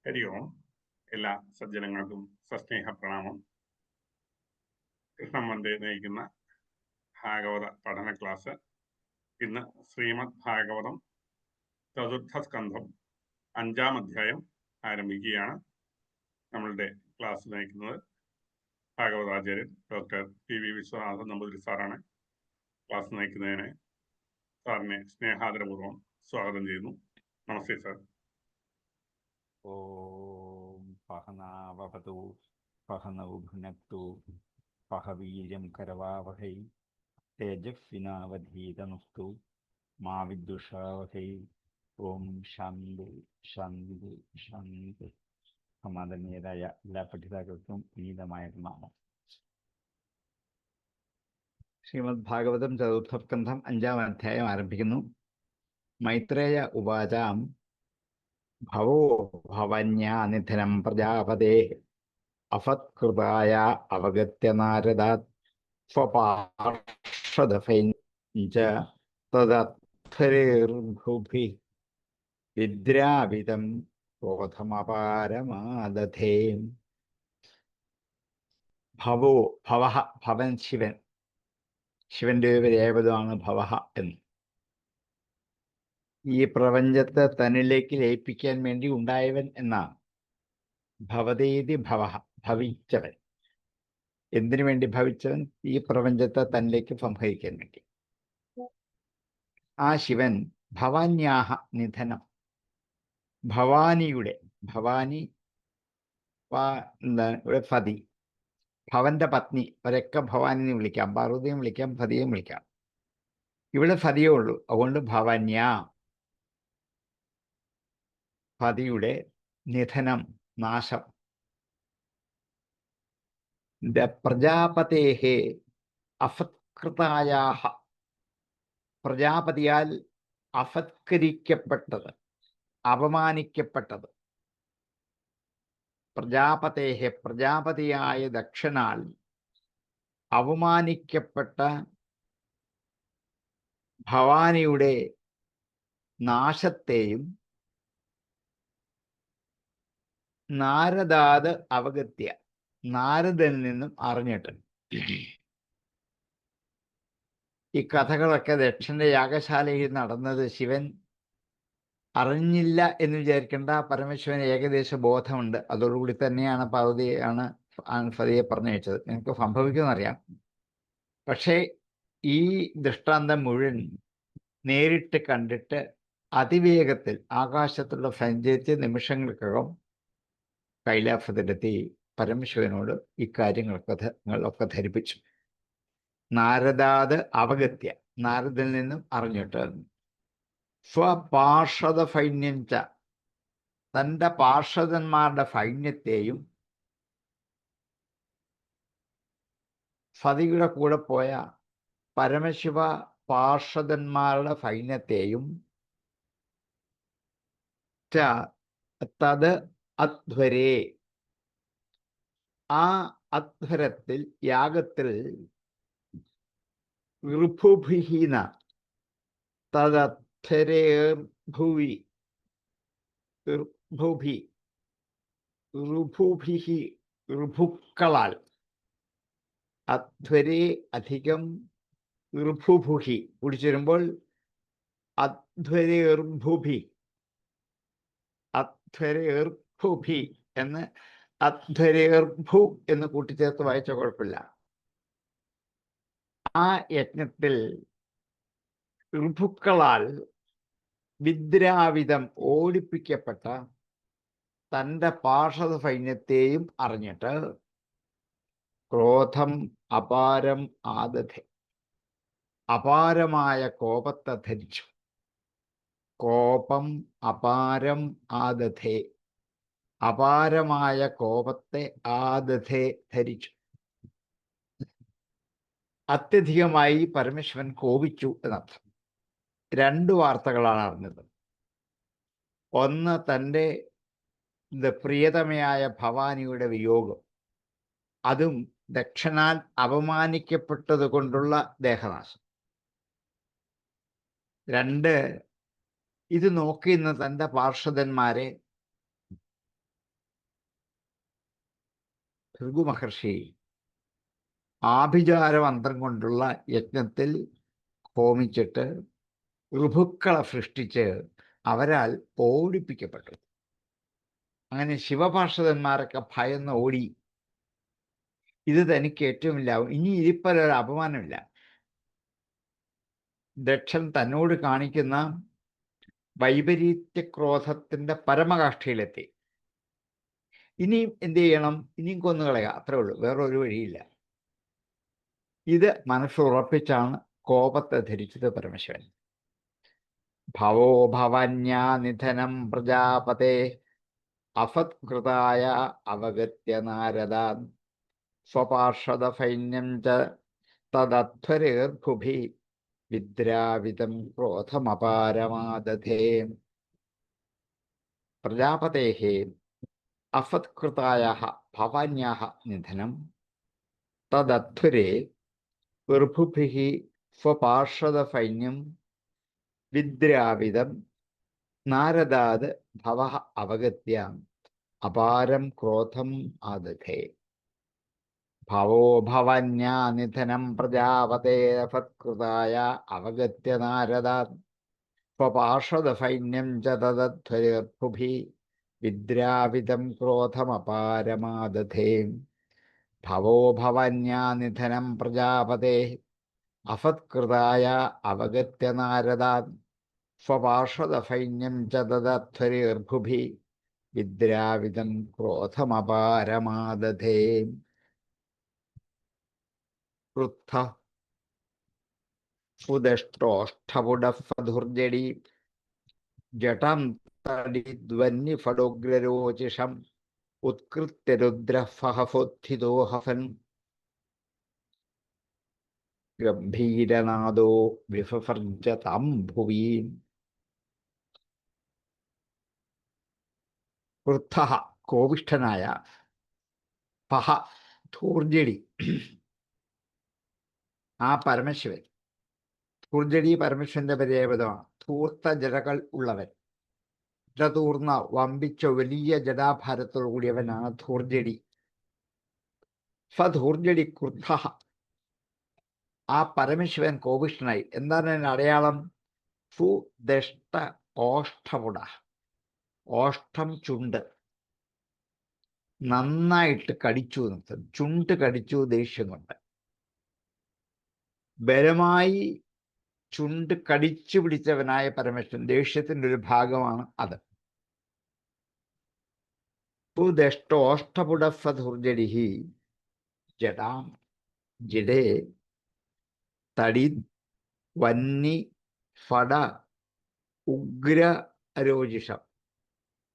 ഹരി ഓം. എല്ലാ സജ്ജനങ്ങൾക്കും സസ്നേഹ പ്രണാമം. കൃഷ്ണൻ വന്ദേ നയിക്കുന്ന ഭാഗവത പഠന ക്ലാസ് ഇന്ന് ശ്രീമദ് ഭാഗവതം ചതുർത്ഥ സ്കന്ധം 5-ാം അധ്യായം ആരംഭിക്കുകയാണ്. നമ്മളുടെ ക്ലാസ് നയിക്കുന്നത് ഭാഗവതാചാര്യൻ ഡോക്ടർ PV വിശ്വനാഥൻ നമ്പൂതിരി സാറാണ്. ക്ലാസ് നയിക്കുന്നതിന് സാറിനെ സ്നേഹാദരപൂർവ്വം സ്വാഗതം ചെയ്യുന്നു. നമസ്തേ സാർ. ഓം പഹനാവഹതു പഹനൗ ഭുനക്തു പഹവീര്യം കരവാവഹൈ തേജസ്വിനാവധീതനുസ്തു മാ വിദ്വിഷാവഹൈ. ഓം ശാന്തി ശാന്തി ശാന്തി. സമാധാനീയരായ എല്ലാ പഠിതാക്കൾക്കും വിനീതമായ നാമം. ശ്രീമദ് ഭാഗവതം ചതുർത്ഥസ്കന്ധം 5-ാം അധ്യായം ആരംഭിക്കുന്നു. മൈത്രേയ ഉവാചാം ഭവോ ഭവന്യാ നിധനം പ്രജാപതേ അഫത്കൃതായ അവഗത്യ നാരദാത് സ്വപാർഷദഫൈഞ്ച തദർത്ഥരേർഭുഭി വിദ്രാവിതം ക്രോധമപാരമാദധേ. ഭവോ ഭവഃ, ഭവൻ ശിവൻ, ശിവന്റെ ഒരു പര്യായപദമാണ് ഭവഃ എന്ന്. ഈ പ്രപഞ്ചത്തെ തന്നിലേക്ക് ലയിപ്പിക്കാൻ വേണ്ടി ഉണ്ടായവൻ എന്നാണ്. ഭവതേതി ഭവഃ, ഭവിച്ചവൻ. എന്തിനു വേണ്ടി ഭവിച്ചവൻ? ഈ പ്രപഞ്ചത്തെ തന്നിലേക്ക് സംഭവിക്കാൻ വേണ്ടി. ആ ശിവൻ ഭവാന്യാഹ നിധനം, ഭവാനിയുടെ, ഭവാനി ഇവിടെ ഫതി, ഭവന്റെ പത്നി, അവരൊക്കെ ഭവാനി എന്ന് വിളിക്കാം, പാർവതിയും വിളിക്കാം, ഫതിയും വിളിക്കാം. ഇവിടെ ഫതിയേ ഉള്ളൂ, അതുകൊണ്ട് ഭവാന്യ, ഫതിയുടെ നിധനം, നാശം. പ്രജാപതേഹേ അഫത്കൃതായാഹ, പ്രജാപതിയാൽ അഫത്കരിക്കപ്പെട്ടത്, അപമാനിക്കപ്പെട്ടത്. പ്രജാപതേഹെ, പ്രജാപതിയായ ദക്ഷനാൽ അവമാനിക്കപ്പെട്ട ഭവാനിയുടെ നാശത്തെയും നാരദാത് അവഗത്യ, നാരദനിൽ നിന്നും അറിഞ്ഞിട്ട്. ഈ കഥകളൊക്കെ ദക്ഷന്റെ യാഗശാലയിൽ നടന്നത് ശിവൻ അറിഞ്ഞില്ല എന്ന് വിചാരിക്കേണ്ട. പരമശിവന് ഏകദേശ ബോധമുണ്ട്. അതോടുകൂടി തന്നെയാണ് പാർവതിയാണ് ഫതിയെ പറഞ്ഞയച്ചത്. എനിക്ക് സംഭവിക്കുമെന്നറിയാം. പക്ഷേ ഈ ദൃഷ്ടാന്തം മുഴുവൻ നേരിട്ട് കണ്ടിട്ട് അതിവേഗത്തിൽ ആകാശത്തിലൂടെ സഞ്ചരിച്ച് നിമിഷങ്ങൾക്കകം കൈലാസത്തിലെത്തി പരമശിവനോട് ഇക്കാര്യങ്ങളൊക്കെ ധരിപ്പിച്ചു. നാരദാത് അവഗത്യ, നാരദിൽ നിന്നും അറിഞ്ഞിട്ട്. സ്വപാർഷദ സൈന്യം ച, തൻ്റെ പാർഷദന്മാരുടെ സൈന്യത്തെയും, സതിയുടെ കൂടെ പോയ പരമശിവ പാർഷദന്മാരുടെ സൈന്യത്തെയും ച തത് അധ്വരേ, ആ അധ്വരത്തിൽ, യാഗത്തിൽ, ഋഭുഭിഹീന, തദധ്വരേർഭുവി, ഋഭുഭി, ഋഭുഭിഹി, ഋഭുക്കളാൽ, അധ്വരേ അധികം ഋഭുഭുഹി കുടിച്ചിരുമ്പോൾ അധ്വരേർഭുഭി, അധ്വരേർഭുഭി എന്ന്, അധ്വരേർഭു എന്ന് കൂട്ടിച്ചേർത്ത് വായിച്ച കുഴപ്പമില്ല. ആ യജ്ഞത്തിൽ ഋഭുക്കളാൽ വിദ്രാവിധം ഓടിപ്പിക്കപ്പെട്ട തൻ്റെ പാർഷദ സൈന്യത്തെയും അറിഞ്ഞിട്ട് ക്രോധം അപാരം ആദധെ, അപാരമായ കോപത്തെ ധരിച്ചു. കോപം അപാരം ആദധേ, അപാരമായ കോപത്തെ ആദധേ ധരിച്ചു. അത്യധികമായി പരമേശ്വരൻ കോപിച്ചു എന്നർത്ഥം. 2 വാർത്തകളാണ് അറിഞ്ഞത്. ഒന്ന്, തൻ്റെ പ്രിയതമയായ ഭവാനിയുടെ വിയോഗം, അതും ദക്ഷനാൽ അപമാനിക്കപ്പെട്ടത് കൊണ്ടുള്ള ദേഹനാശം. 2, ഇത് നോക്കിയിരുന്ന തൻ്റെ പാർഷദന്മാരെ ഭൃഗു മഹർഷി ആഭിചാരമന്ത്രം കൊണ്ടുള്ള യജ്ഞത്തിൽ ഹോമിച്ചിട്ട് ഋഭുക്കളെ സൃഷ്ടിച്ച് അവരാൽ ഓടിപ്പിക്കപ്പെട്ടു. അങ്ങനെ ശിവപാർഷദന്മാരൊക്കെ ഭയന്ന് ഓടി. ഇത് തനിക്ക് ഏറ്റവുമില്ല, ഇനി ഇരിപ്പലൊരു അപമാനമില്ല. ദക്ഷൻ തന്നോട് കാണിക്കുന്ന വൈപരീത്യക്രോധത്തിന്റെ പരമകാഷ്ഠയിലെത്തി. ഇനിയും എന്ത് ചെയ്യണം? ഇനിയും കൊന്നുകളയുക, അത്രേ ഉള്ളൂ, വേറൊരു വഴിയില്ല. ഇത് മനസ്സുറപ്പിച്ചാണ് കോപത്തെ ധരിച്ചത് പരമശിവൻ. ഭവോ ഭവന്യാ നിധനം പ്രജാപതേ അസത്കൃതായ അവഗത്യ നാരദാൻ സ്വപാർഷദസൈന്യം ച തദധ്വരേർഭുഭി വിദ്രാവിതം ക്രോധമപാരമാദധേ. പ്രജാപതേഃ അസത്കൃതായാः ഭവാന്യാः നിധനം തദധ്വരേ ഋഭുഭിः സ്വപാർഷദസൈന്യം വിദ്രാവിതം നാരദാത് ഭവഃ അവഗത്യ അപാരം ക്രോധം ആദധേ. ഭവോ ഭവന്യാ നിധനം പ്രജാപതേ സത്കൃതായ അവഗത്യ നാരദാത് സ്വപാർഷദസൈന്യം ച തദധ്വരേർഭുഭി വിദ്രാവിതം ക്രോധമപാരമാദധേ. ഭവോ ഭവന്യാ നിധനം പ്രജാപതേ അസത്കൃതായ അവഗത്യ നാരദാത് സ്വപാർഷദസൈന്യം ച തദധ്വരേർഭുഭി വിദ്രാവിതം ക്രോധമപാരമാദധേ. ക്രുദ്ധ ഉദഷ്ടോഷ്ഠപുടഫധുർജടി ജടം തടിധ്വന്യഫടോഗ്രരോചിഷം ഉത്കൃത്യ രുദ്രഫഹഫോത്ഥിതോ ഹസൻ ഗംഭീരനാദോ വിസസർജതാം ഭുവി. ക്രുദ്ധ കോപിഷ്ഠനായ, ഫഹ ധൂർജടി ആ പരമശിവൻ. ധൂർജടി പരമശിവന്റെ പര്യായപദമാണ്. ധൂർത്ത ജടകൾ ഉള്ളവൻ, ജടതൂർന്ന വമ്പിച്ച വലിയ ജടാഭാരത്തോടു കൂടിയവനാണ് ധൂർജടി. സധൂർജടി ക്രുദ്ധ, ആ പരമശിവൻ കോപിഷ്ഠനായി. എന്താണ് അതിന്റെ അടയാളം? സുദഷ്ട ഓഷ്ഠപുട, ഓഷ്ഠം ചുണ്ട്, നന്നായിട്ട് കടിച്ചു നിർത്തും, ചുണ്ട് കടിച്ചു ദേഷ്യം കൊണ്ട്. ബലമായി ചുണ്ട് കടിച്ചു പിടിച്ചവനായ പരമേശ്വരൻ, ദേഷ്യത്തിന്റെ ഒരു ഭാഗമാണ് അത്. സുദഷ്ടോഷ്ഠപുടഫധുർജടിഹി ജഡാം ജിഡേ തടി വന്നി ഫട ഉഗ്ര രോജിഷം.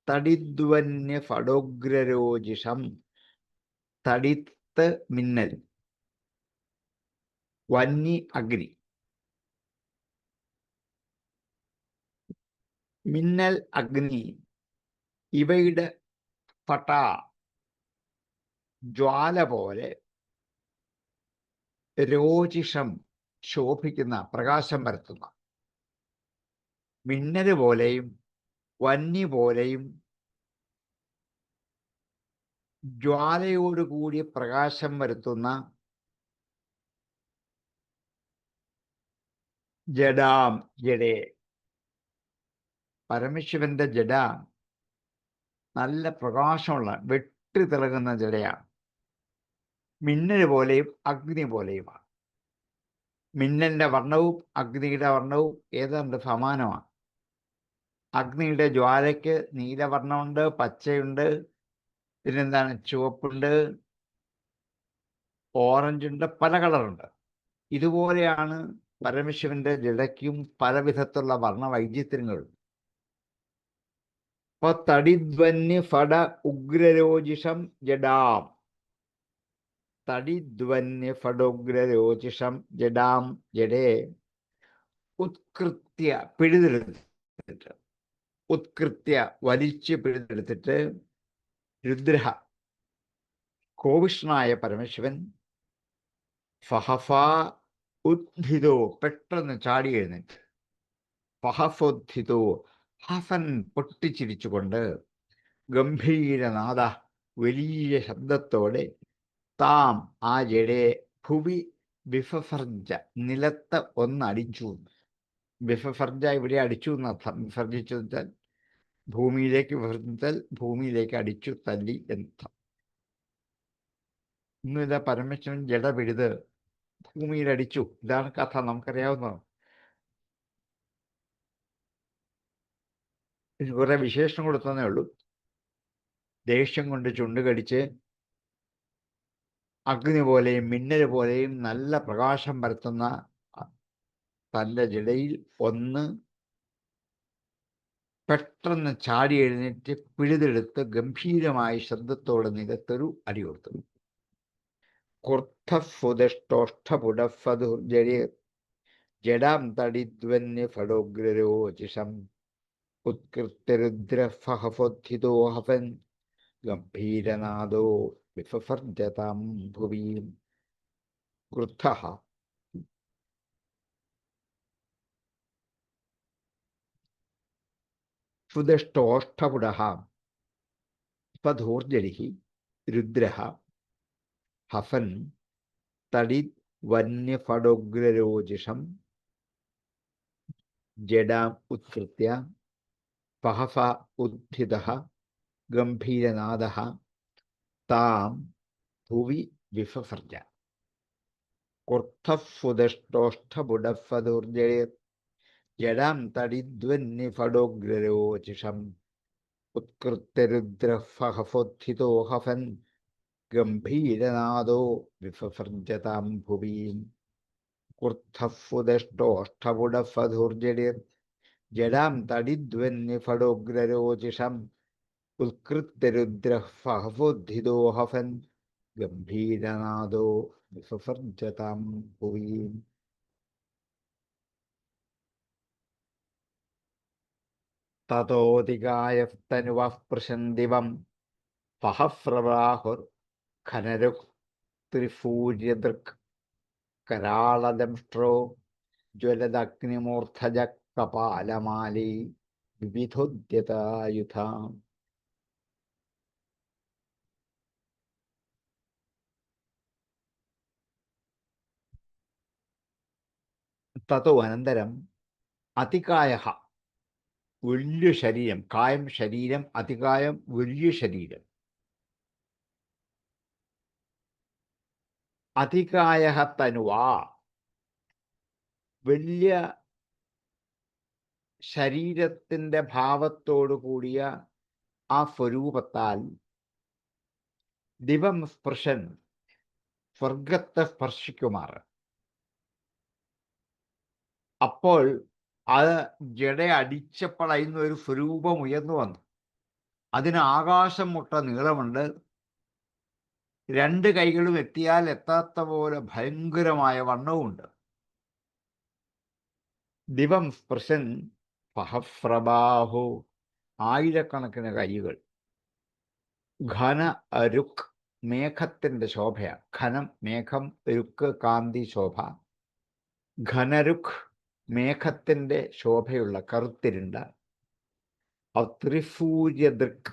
തടിദ്വന്യ ഫടോഗ്രരോജിഷം. തടിത്ത് മിന്നൽ, വന്നി അഗ്നി, മിന്നൽ അഗ്നി, ഇവയുടെ ഫട ജ്വാല പോലെ, രോജിഷം ശോഭിക്കുന്ന പ്രകാശം പരത്തുന്ന, മിന്നല് പോലെയും വന്നി പോലെയും ജ്വാലയോടുകൂടി പ്രകാശം വരുത്തുന്ന ജഡാം ജഡേ. പരമശിവന്റെ ജഡ നല്ല പ്രകാശമുള്ള വെട്ടി തിളങ്ങുന്ന ജഡയാണ്. മിന്നല് പോലെയും അഗ്നി പോലെയുമാണ്. മിന്നലിന്റെ വർണ്ണവും അഗ്നിയുടെ വർണ്ണവും ഏതാണ്ട് സമാനമാണ്. അഗ്നിയുടെ ജ്വാലയ്ക്ക് നീലവർണ്ണമുണ്ട്, പച്ചയുണ്ട്, പിന്നെന്താണ്, ചുവപ്പുണ്ട്, ഓറഞ്ചുണ്ട്, പല കളറുണ്ട്. ഇതുപോലെയാണ് പരമശിവന്റെ ജഡയ്ക്കും പല വിധത്തിലുള്ള വർണ്ണവൈചിത്ര്യങ്ങളും. അപ്പൊ തടിധ്വന്യ ഫട ഉഗ്രരോജിഷം ജഡാം, തടിധ്വന്യ ഫടോഗ്രരോജിഷം ജഡാം ജഡേ ഉത്കൃത്യ പിഴുതെടുത്തിട്ട്, ഉത്കൃത്യ വലിച്ച് പിഴുതെടുത്തിട്ട്, രുദ്ര കോവിഷ്ണനായ പരമശിവൻ ഫഹഫ ഉദ്ധിതോ പെട്ടെന്ന് ചാടി എഴുന്നേറ്റ്, ഫഹഫോദ്ധിതോ ഹസൻ പൊട്ടിച്ചിരിച്ചുകൊണ്ട്, ഗംഭീരനാദ വലിയ ശബ്ദത്തോടെ താം ആ ജഡയെ ഭുവി വിഫർജ നിലത്ത് ഒന്നടിച്ചു. വിഫർജ ഇവിടെ അടിച്ചു എന്നർത്ഥം. വിസർജിച്ചു വെച്ചാൽ ഭൂമിയിലേക്ക് വിസർജിച്ചാൽ ഭൂമിയിലേക്ക് അടിച്ചു തല്ലി എന്നർത്ഥം. ഇന്നിതാ പരമേശ്വരൻ ജഡ പിഴുത് ഭൂമിയിലടിച്ചു. ഇതാണ് കഥ, നമുക്കറിയാവുന്നതാണ്. കുറെ വിശേഷണം കൊടുത്തതേ ഉള്ളൂ. ദേഷ്യം കൊണ്ട് ചുണ്ടുകടിച്ച് അഗ്നി പോലെയും മിന്നൽ പോലെയും നല്ല പ്രകാശം പരത്തുന്ന തൻ്റെ ജടയിൽ ഒന്ന് പെട്ടെന്ന് ചാടി എഴുന്നേറ്റ് പിഴുതെടുത്ത് ഗംഭീരമായ ശബ്ദത്തോടെ നിലത്തൊരു അടി കൊടുത്തു. ജഡാം തടിദ്വന്യഫടോഗ്രരോചിഷം ഉത്കൃത്യരുദ്രഫഹഫോദ്ധിതോഹവൻ ഗംഭീരനാദോ വിഫർജതാം ഭുവീം. ക്രുദ്ധഃ സുദഷ്ടോഷ്ഠപുടഃ സ്വധൂർജരിഃ രുദ്രഃ ഹസൻ തടിത് വന്യഫടോഗ്രരോചിഷം ജഡാം ഉത്കൃത്യ ഫഹഫ ഉദ്ധിതഃ ഗംഭീരനാദഃ താം ഭുവി വിഫർജ. ക്രുദ്ധഃസുദഷ്ടോഷ്ഠപുടഃ ജഡാം തടിദ്വന്യഫടോഗ്രരോചിഷം ഉത്കൃത്യരുദ്രഫഹഫോദ്ധിതോഹഫൻ ഗംഭീരനാദോ വിഫർജതാം ഭുവീം. ക്രുദ്ധഃസുദഷ്ടോഷ്ഠപുടഃ ജഡാം തടിദ്വന്യഫടോഗ്രരോചിഷം ഉത്കൃത്യരുദ്രഫഹഫോദ്ധിതോഹഫൻ ഗംഭീരനാദോ വിഫർജതാം ഭുവീം. തതോതികായസ്തനുവഃ പൃശന്ദിവം ഫഹഫ്രബാഹുർ ഖനരുഃ ത്രിഫൂര്യദൃക് കരാളദംഷ്ട്രോ ജ്വലദഗ്നിമൂർധജ കപാലമാലീ വിവിധോദ്യതായുധാം. തതോ അനന്തരം അതികായഃ വലിയ ശരീരം, കായം ശരീരം, അതികായം വലിയ ശരീരം. അതികായഃ തനുവാ വലിയ ശരീരത്തിൻ്റെ ഭാവത്തോടു കൂടിയ ആ സ്വരൂപത്താൽ ദിവം സ്പൃശൻ സ്വർഗത്തെ സ്പർശിക്കുമാറ്. അപ്പോൾ അത് ജഡ അടിച്ചപ്പളയുന്ന ഒരു സ്വരൂപം ഉയർന്നു വന്നു. അതിന് ആകാശം മുട്ട നീളമുണ്ട്. രണ്ട് കൈകളും എത്തിയാൽ എത്താത്ത പോലെ ഭയങ്കരമായ വണ്ണവുമുണ്ട്. ദിവം സ്പൃശൻ സഹസ്രബാഹു ആയിരക്കണക്കിന് കൈകൾ. ഘന രുക് മേഘത്തിൻ്റെ ശോഭയാണ്. ഘനം മേഘം, രുക്ക് കാന്തി ശോഭ. ഘനരുക് മേഘത്തിൻ്റെ ശോഭയുള്ള കറുത്തിരുണ്ട. ത്രിസൂര്യദൃക്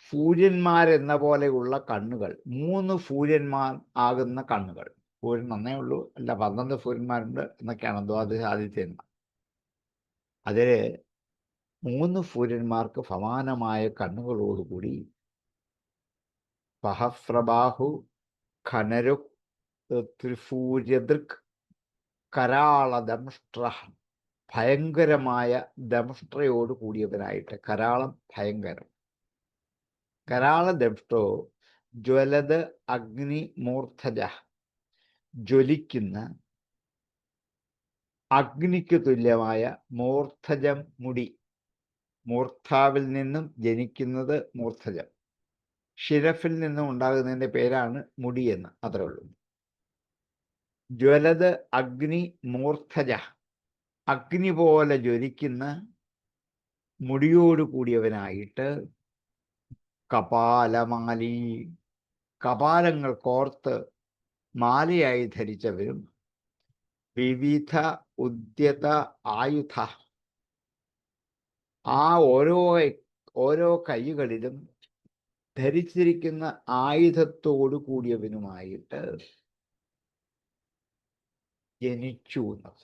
സൂര്യന്മാരെന്ന പോലെയുള്ള കണ്ണുകൾ. 3 സൂര്യന്മാർ ആകുന്ന കണ്ണുകൾ. സൂര്യൻ നന്നേ ഉള്ളൂ, അല്ല 12 സൂര്യന്മാരുണ്ട് എന്നൊക്കെയാണ് ദ്വാദശ ആദിത്യൻ. അതിൽ 3 സൂര്യന്മാർക്ക് സമാനമായ കണ്ണുകളോടുകൂടി സഹസ്രബാഹു ഖനരുക് ത്രിസൂര്യദൃക് കരാളദംഷ്ട്ര ഭയങ്കരമായ ദംഷ്ട്രയോട് കൂടിയവനായിട്ട്. കരാളം ഭയങ്കരം. കരാളദംഷ്ട്രോ ജ്വലത് അഗ്നി മൂർധജ ജ്വലിക്കുന്ന അഗ്നിക്ക് തുല്യമായ മൂർധജം മുടി. മൂർധാവിൽ നിന്നും ജനിക്കുന്നത് മൂർധജം. ശിരഫിൽ നിന്നും ഉണ്ടാകുന്നതിൻ്റെ പേരാണ് മുടി എന്ന്, അത്രേ ഉള്ളൂ. ജ്വലത് അഗ്നി മൂർധജ അഗ്നി പോലെ ജ്വലിക്കുന്ന മുടിയോട് കൂടിയവനായിട്ട്. കപാലമാലി കപാലങ്ങൾ കോർത്ത് മാലയായി ധരിച്ചവരും. വിവിധ ഉദ്യത ആയുധ ആ ഓരോ കൈകളിലും ധരിച്ചിരിക്കുന്ന ആയുധത്തോടു കൂടിയവനുമായിട്ട് ജനിച്ചു എന്നത്.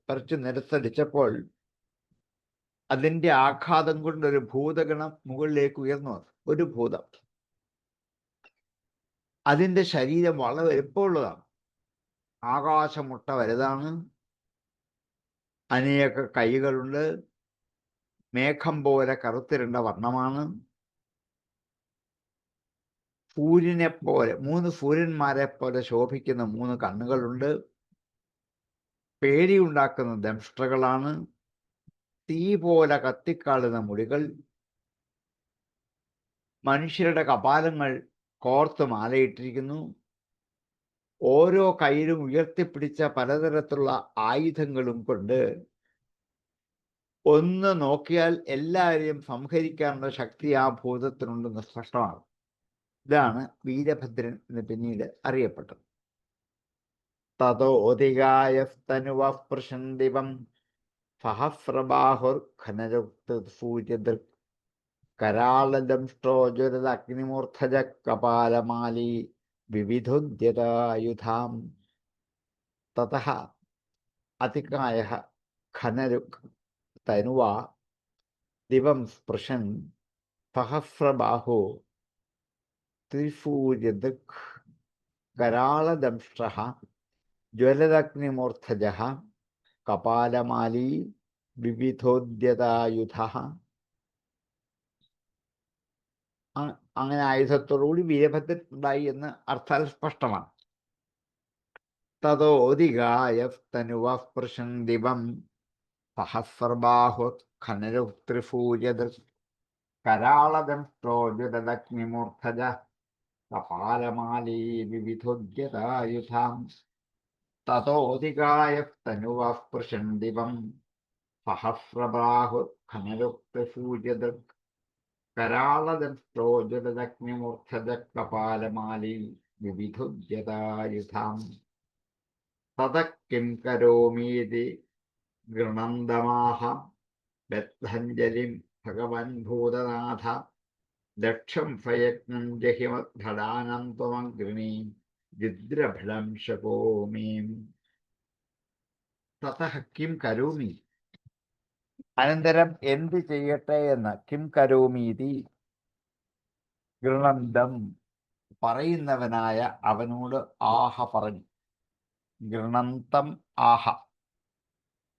പറിച്ച് നിരത്തടിച്ചപ്പോൾ അതിൻ്റെ ആഘാതം കൊണ്ടൊരു ഭൂതഗണം മുകളിലേക്ക് ഉയർന്നു വന്നു. ഒരു ഭൂതം. അതിൻ്റെ ശരീരം വളരെ വലുപ്പമുള്ളതാണ്. ആകാശമുട്ട വലുതാണ്. അനേക കൈകളുണ്ട്. മേഘം പോലെ കറുത്തിരണ്ട വർണ്ണമാണ്. സൂര്യനെ പോലെ 3 സൂര്യന്മാരെ പോലെ ശോഭിക്കുന്ന 3 കണ്ണുകളുണ്ട്. പേടിയുണ്ടാക്കുന്ന ദംഷ്ട്രകളാണ്. തീ പോലെ കത്തിക്കാളുന്ന മുടികൾ. മനുഷ്യരുടെ കപാലങ്ങൾ കോർത്ത് മാലയിട്ടിരിക്കുന്നു. ഓരോ കയ്യിലും ഉയർത്തിപ്പിടിച്ച പലതരത്തിലുള്ള ആയുധങ്ങളും കൊണ്ട് ഒന്ന് നോക്കിയാൽ എല്ലാവരെയും സംഹരിക്കാനുള്ള ശക്തി ആ ഭൂതത്തിനുണ്ടെന്ന് സ്പഷ്ടമാണ്. ഇതാണ് വീരഭദ്രൻ എന്ന് പിന്നീട് അറിയപ്പെട്ടത്. തതോതികായസ്തനുവഃ പ്രശന്ദിവം സഹസ്രബാഹുർഘനരുക്തസൂര്യദൃക് കരാളദംഷ്ട്രോജ്വലദഗ്നിമൂർധജ കപാലമാലി വിവിധോദ്യതായുധാം. തതഃ അതികായഃ ഘനരുക് തനുവാ ദിവം സ്പൃശൻ സഹസ്രബാഹോ ത്രിസൂര്യദൃക് കരാളദംഷ്ട്രഃ ജ്വലദഗ്നിമൂർധജഃ കപാലമാലി വിവിധോദ്യതായുധഃ. അങ്ങനെ ആയുധത്തോടുകൂടി വീരഭദ്രൻ ഉണ്ടായി എന്ന് അർത്ഥാൽ സ്പഷ്ടമാണ്. തതോതികായസ്തനുവഃ പ്രശന്ദിവം സഹസ്രബാഹുർഘനരുക്തസൂര്യദൃക് കരാളദംഷ്ട്രോജ്വലദഗ്നിമൂർധജ കപാലമാലി വിവിധോദ്യതായുധാം. തതോതികായസ്തനുവഃ പ്രശന്ദിവം സഹസ്രബാഹുർഘനരുക്തസൂര്യദൃക് കരാളദംഷ്ട്രോജ്വലദഗ്നിമൂർധജ കപാലമാലി വിവിധോദ്യതായുധാം. തതഃ കിം കരോമീതി ഗൃണന്തമാഹ ബദ്ധഞ്ജലിം ഭഗവൻ ഭൂതനാഥ ദക്ഷം ഫയജ്ഞം ജഹിമദ്ഭടാനം ത്വമഗ്രണീം രുദ്രഭടം ശകോമീം. തതഃ കിം കരോമി, അനന്തരം എന്ത് ചെയ്യട്ടെ എന്ന്. കിം കരോമീതി ഗൃണന്തം, പറയുന്നവനായ അവനോട് ആഹ പറഞ്ഞു. ഗൃണന്തം ആഹ,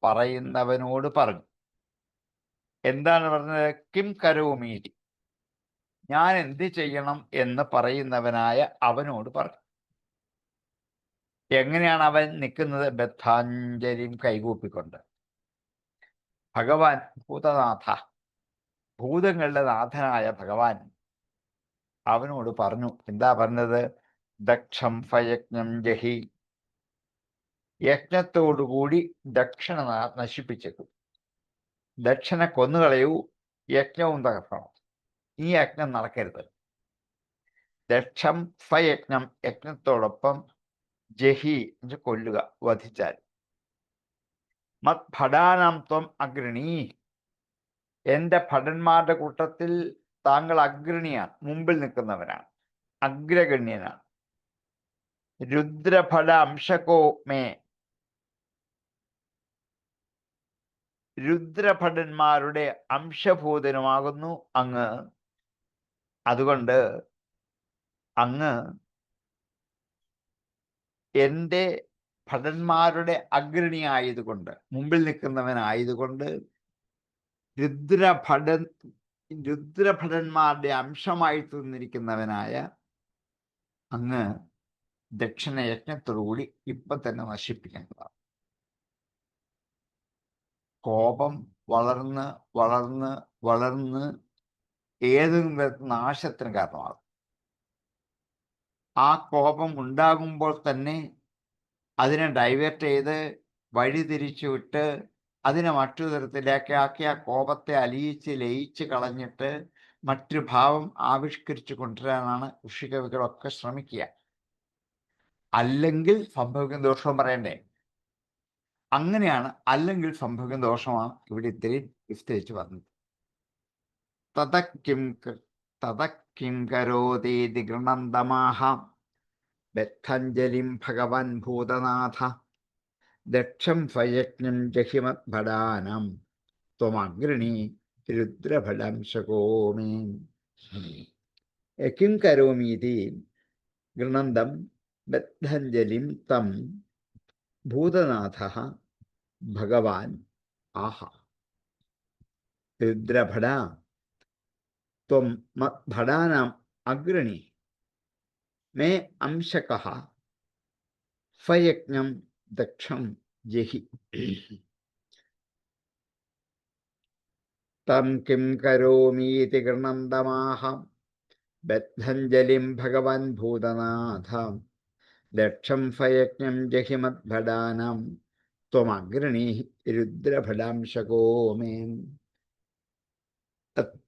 പറയുന്നവനോട് പറഞ്ഞു. എന്താണ് പറഞ്ഞത്? കിം കരോമീതി, ഞാൻ എന്ത് ചെയ്യണം എന്ന് പറയുന്നവനായ അവനോട് പറഞ്ഞു. എങ്ങനെയാണ് അവൻ നിൽക്കുന്നത്? ബദ്ധാഞ്ജലിയും കൈകൂപ്പിക്കൊണ്ട്. ഭഗവാൻ ഭൂതനാഥ, ഭൂതങ്ങളുടെ നാഥനായ ഭഗവാൻ അവനോട് പറഞ്ഞു. എന്താ പറഞ്ഞത്? ദക്ഷം ഫയജ്ഞം ജഹി, യജ്ഞത്തോടുകൂടി ദക്ഷണ നശിപ്പിച്ചേക്കും. ദക്ഷനെ കൊന്നുകളയൂ, യജ്ഞവും തകർക്കണം. ഈ യജ്ഞം നടക്കരുത്. ദക്ഷം ഫയജ്ഞം, യജ്ഞത്തോടൊപ്പം ജഹി എന്ന് കൊല്ലുക, വധിച്ചാൽ. മത് ഭടാനാം ത്വം അഗ്രണീ, എൻ്റെ ഭടന്മാരുടെ കൂട്ടത്തിൽ താങ്കൾ അഗ്രണിയാണ്, മുമ്പിൽ നിൽക്കുന്നവനാണ്, അഗ്രഗണ്യനാണ്. രുദ്രഭട അംശകോ മേ, രുദ്രഭടന്മാരുടെ അംശഭൂതനുമാകുന്നു അങ്ങ്. അതുകൊണ്ട് അങ്ങ് എൻ്റെ ഭടന്മാരുടെ അഗ്രണിയായതുകൊണ്ട്, മുമ്പിൽ നിൽക്കുന്നവനായതുകൊണ്ട്, രുദ്രഭടന്മാരുടെ അംശമായി തീർന്നിരിക്കുന്നവനായ അങ്ങ് ദക്ഷിണ യജ്ഞത്തോടുകൂടി ഇപ്പം തന്നെ നശിപ്പിക്കേണ്ടതാണ്. കോപം വളർന്ന് വളർന്ന് വളർന്ന് ഏതെങ്കിലും തരത്തിൽ നാശത്തിന് കാരണമാകും. ആ കോപം ഉണ്ടാകുമ്പോൾ തന്നെ അതിനെ ഡൈവേർട്ട് ചെയ്ത് വഴിതിരിച്ചു വിട്ട് അതിനെ മറ്റൊരു തരത്തിലേക്ക് ആക്കി ആ കോപത്തെ അലിയിച്ച് ലയിച്ച് കളഞ്ഞിട്ട് മറ്റൊരു ഭാവം ആവിഷ്കരിച്ചു കൊണ്ടുവരാനാണ് ഋഷികവികളൊക്കെ ശ്രമിക്കുക. അല്ലെങ്കിൽ സംഭവിക്കുന്ന ദോഷവും പറയണ്ടേ. അങ്ങനെയാണ്. അല്ലെങ്കിൽ സംഭവിക്കുന്ന ദോഷമാണ് ഇവിടെ ഇത്രയും വിസ്തരിച്ച് പറഞ്ഞത്. തതക്കിം കരോതീതി ഗൃണന്തമാഹ ബദ്ധഞ്ജലിം ഭഗവൻ ഭൂതനാഥ ദക്ഷം സ്വയജ്ഞം ജഹിമദ്ഭടാനം ത്വമഗ്രണി രുദ്രഫലം ശകോമി. കിം കരോമീതി ഗൃണന്തം ബദ്ധഞ്ജലിം തം ഭൂതനാഥ ഭഗവാൻ ആഹ രുദ്രഭട ത്വം മദ്ഭടാനാം അഗ്രണി മേ അംശകഃ സ്വയജ്ഞം ദക്ഷം ജഹി. തം കിം കരോമീതി ഗൃണന്തമാഹ ബദ്ധഞ്ജലിം ഭഗവൻ ഭൂതനാഥ ദക്ഷം സ്വയജ്ഞം ജഹി മദ്ഭടാനാം ത്വമഗ്രണി രുദ്രഫലം ശകോമി.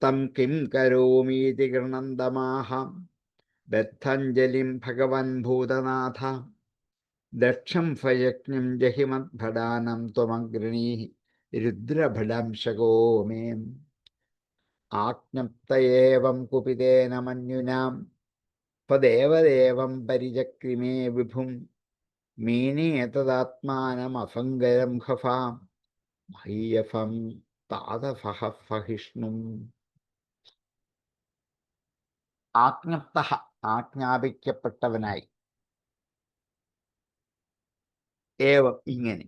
തം കിം കരോമീതി ഗൃണന്തമാഹ ബദ്ധഞ്ജലിം ഭഗവൻ ഭൂതനാഥ ദക്ഷം സ്വയജ്ഞം ജഹി മദ്ഭടാനം ത്വമഗ്രണി രുദ്രഫലം ശകോമി. ആജ്ഞപ്ത ഏവം കുപിതേന മന്യുനാം തദേവദേവം പരിചക്രിമേ വിഭും മീനേ തദാത്മാനമഫങ്കരം ഹഫാം മഹ്യഫം താതഫഹ ഫഹിഷ്ണും. ആജ്ഞപ്ത ആജ്ഞാപിക്കപ്പെട്ടവനായി, ഏവം ഇങ്ങനെ,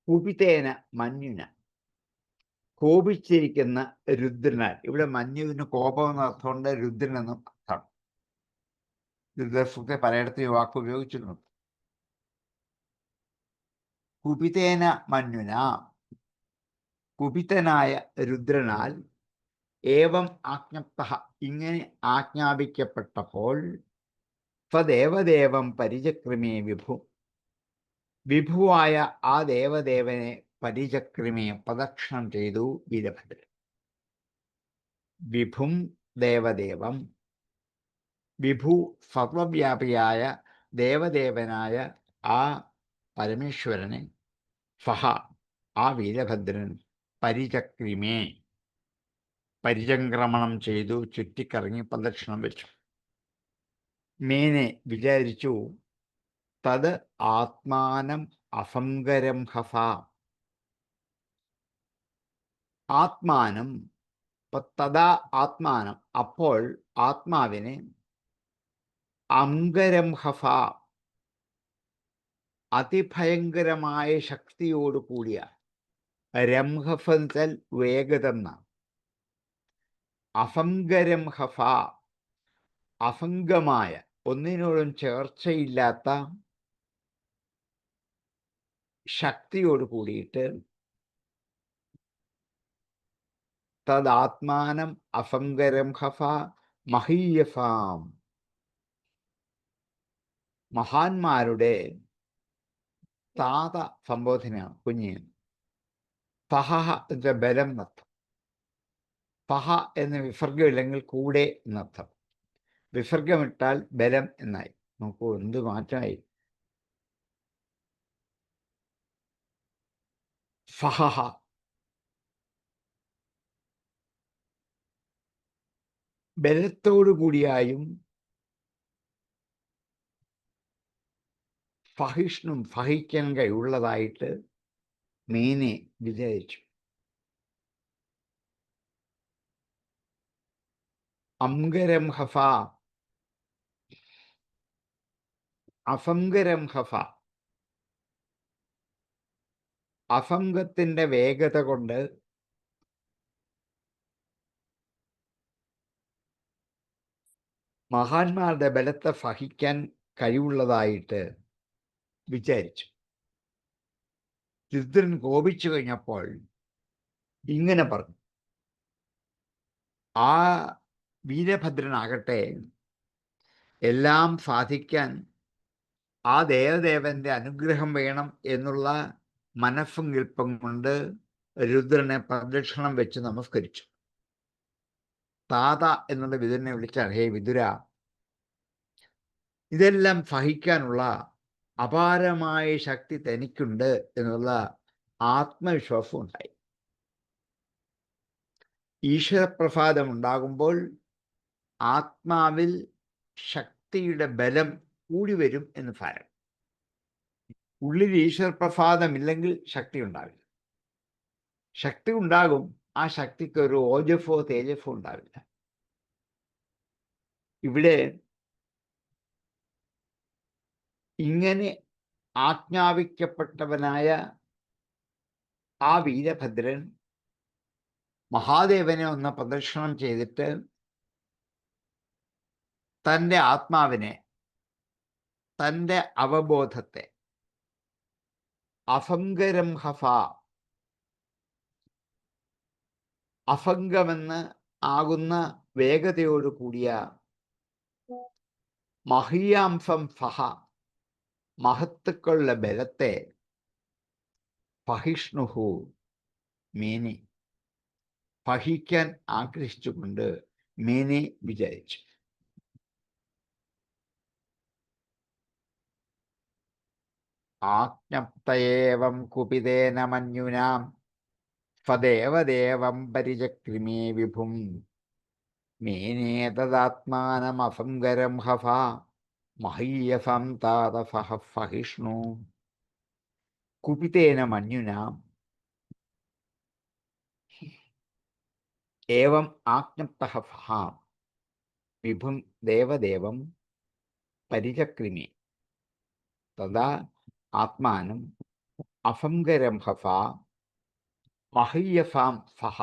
കുപിതേന മന്യുന കോപിച്ചിരിക്കുന്ന രുദ്രനാൽ. ഇവിടെ മഞ്ഞുവിന് കോപം എന്നർത്ഥമുണ്ട്, രുദ്രനെന്നും അർത്ഥം. രുദ്രസൂക്തത്തെ പലയിടത്തും ഈ വാക്ക് ഉപയോഗിച്ചിട്ടുണ്ട്. കുപിതേന മഞ്ഞുന കുപിതനായ രുദ്രനാൽ ഏവം ആജ്ഞപ്ത ഇങ്ങനെ ആജ്ഞാപിക്കപ്പെട്ടപ്പോൾ തദേവദേവം പരിചക്രമേ വിഭു വിഭുവായ ആ ദേവദേവനെ പരിചക്രമേ പ്രദക്ഷിണം ചെയ്തു വീരഭദ്രൻ. വിഭും ദേവദേവം, വിഭു സർവവ്യാപിയായ ദേവദേവനായ ആ പരമേശ്വരനെ സഹ ആ വീരഭദ്രൻ പരിചക്രിമേ പരിചംക്രമണം ചെയ്തു, ചുറ്റിക്കറങ്ങി പ്രദക്ഷിണം വെച്ചു. മേനെ വിചാരിച്ചു, തത് ആത്മാനം അസംഗരം ഹഫ. ആത്മാനം തഥാ ആത്മാനം അപ്പോൾ ആത്മാവിനെ അംഗരം ഹഫ അതിഭയങ്കരമായ ശക്തിയോട് കൂടിയ, രംഹഫൽ വേഗതെന്ന, അസംഗരം ഹഫ അസംഗമായ ഒന്നിനോടും ചേർച്ചയില്ലാത്ത ശക്തിയോട് കൂടിയിട്ട് തദാത്മാനം അസംഗരം ഹഫ മഹീയഫാം മഹാന്മാരുടെ താത സംബോധനയാണ് കുഞ്ഞ്. ഫഹ എന്ന ബലം എന്നർത്ഥം. ഫഹ എന്ന വിസർഗമില്ലെങ്കിൽ കൂടെ എന്നർത്ഥം. വിസർഗമിട്ടാൽ ബലം എന്നായി. നോക്കൂ എന്ത് മാറ്റമായി. ഫഹ ബലത്തോടു കൂടിയായും ഫഹിഷ്ണും ഫഹിക്കാൻ കഴിവുള്ളതായിട്ട് മീനെ വിചാരിച്ചു. അംഗരം ഹഫ അസംഗരം ഹഫ അസംഗത്തിന്റെ വേഗത കൊണ്ട് മഹാന്മാരുടെ ബലത്തെ സഹിക്കാൻ കഴിവുള്ളതായിട്ട് വിചാരിച്ചു. രുദ്രൻ കോപിച്ചു കഴിഞ്ഞപ്പോൾ ഇങ്ങനെ പറഞ്ഞു. ആ വീരഭദ്രനാകട്ടെ എല്ലാം സാധിക്കാൻ ആ ദേവദേവന്റെ അനുഗ്രഹം വേണം എന്നുള്ള മനസ്സങ്കല്പം കൊണ്ട് രുദ്രനെ പ്രദക്ഷിണം വെച്ച് നമസ്കരിച്ചു. താത എന്നുള്ള വിതുരനെ വിളിച്ചാൽ, ഹേ വിതുര, ഇതെല്ലാം സഹിക്കാനുള്ള അപാരമായ ശക്തി തനിക്കുണ്ട് എന്നുള്ള ആത്മവിശ്വാസം ഉണ്ടായി. ഈശ്വരപ്രസാദം ഉണ്ടാകുമ്പോൾ ആത്മാവിൽ ശക്തിയുടെ ബലം കൂടി വരും എന്ന് സാരം. ഉള്ളിൽ ഈശ്വരപ്രസാദമില്ലെങ്കിൽ ശക്തി ഉണ്ടാവില്ല. ശക്തി ഉണ്ടാകും, ആ ശക്തിക്ക് ഒരു ഓജസ്സോ തേജസ്സോ ഉണ്ടാവില്ല. ഇവിടെ ഇങ്ങനെ ആജ്ഞാപിക്കപ്പെട്ടവനായ ആ വീരഭദ്രൻ മഹാദേവനെ ഒന്ന് പ്രദക്ഷിണം ചെയ്തിട്ട് തൻ്റെ ആത്മാവിനെ, തൻ്റെ അവബോധത്തെ അഭംഗരംഹഫ, അഭംഗമെന്ന് ആകുന്ന വേഗതയോട് കൂടിയ മഹീയാംസം ഫഹ, മഹത്തുക്കളുടെ ബലത്തെ ഫഹിഷ്ണുഹു മേനി, ഫഹിക്കാൻ ആഗ്രഹിച്ചുകൊണ്ട് മേനെ വിചാരിച്ചു. ആജ്ഞപ്തയേവം കുപിതേന മന്യുനാം സ്വദേവദേവം പരിചക്രിമേ വിഭും മേനേതദാത്മാനമഭംഗരം ഹഫ മഹീയസം താതഫഹ ഫഹിഷ്ണു. കുപിതേന മന്യുനാം ഏവം ആജ്ഞപ്തഃ ഫഹ വിഭും ദേവദേവം പരിചക്രിമേ തദാ ആത്മാനം അഭംഗരം ഹഫ മഹീയസാം സഹ